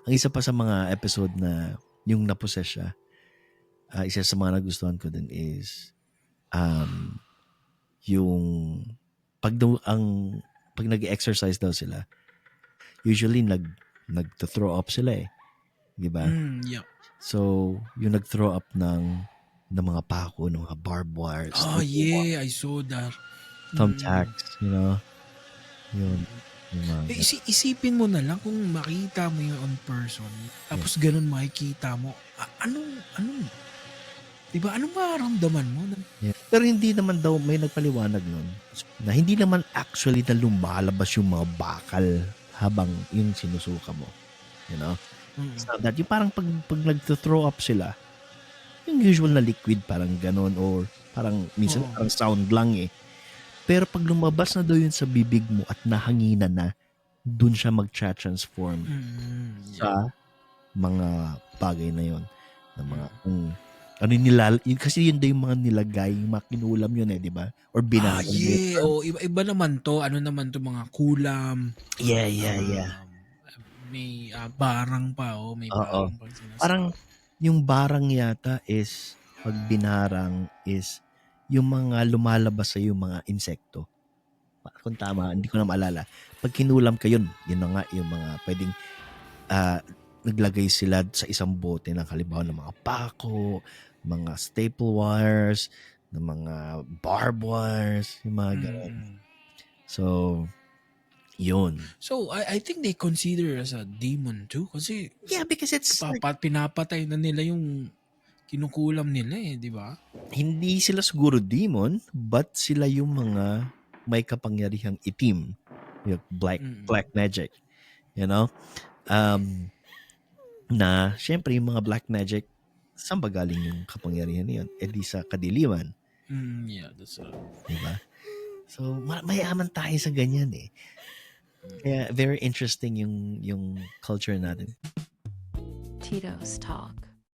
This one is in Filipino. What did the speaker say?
ang isa pa sa mga episode na yung napossess siya, isa sa mga nagustuhan ko din is yung pag nag-exercise daw sila, usually nag-throw up sila eh. Di ba? Yeah. So, yung nag-throw up ng mga pako, ng mga barbed wires. Yeah, I saw that. Thumbtacks, you know? Yun. Yung mga Isipin mo na lang kung makita mo yung on person, tapos ganun makikita mo, anong, diba, anong mararamdaman mo? Yeah. Pero hindi naman daw, may nagpaliwanag nun, na hindi naman actually na lumalabas yung mga bakal habang yung sinusuka mo. You know? So that yung parang pag nag-throw up sila, yung usual na liquid parang ganon or parang minsan parang sound lang eh. Pero pag lumabas na daw yun sa bibig mo at nahanginan na, dun siya mag-transform sa mga bagay na yun. Na mga, kasi yun daw yung mga nilagay, yung mga kinulam yun eh, di ba? Or binarang. Iba naman to. Ano naman to, mga kulam. Yeah. May barang pa, may barang pa sinasabi. Parang yung barang yata is, pag binarang is, yung mga lumalabas sa yung mga insekto. Kung tama, hindi ko na maalala. Pag kinulam ka yun na nga yung mga pwedeng naglagay sila sa isang bote ng halimbawa ng mga pako, mga staple wires, ng mga barbed wires, yung mga ganun. So, yun. So, I think they consider as a demon too. Kasi, yeah, because it's pinapatay na nila yung kinukulam nila eh, di ba? Hindi sila siguro demon, but sila yung mga may kapangyarihang itim. Yung black magic. You know? Na, syempre, yung mga black magic, saan ba galing yung kapangyarihan niyon? Eh di sa kadiliman. Yeah, that's right. Diba? So, mayaman tayo sa ganyan eh. Kaya, very interesting yung culture natin. Tito's Talk.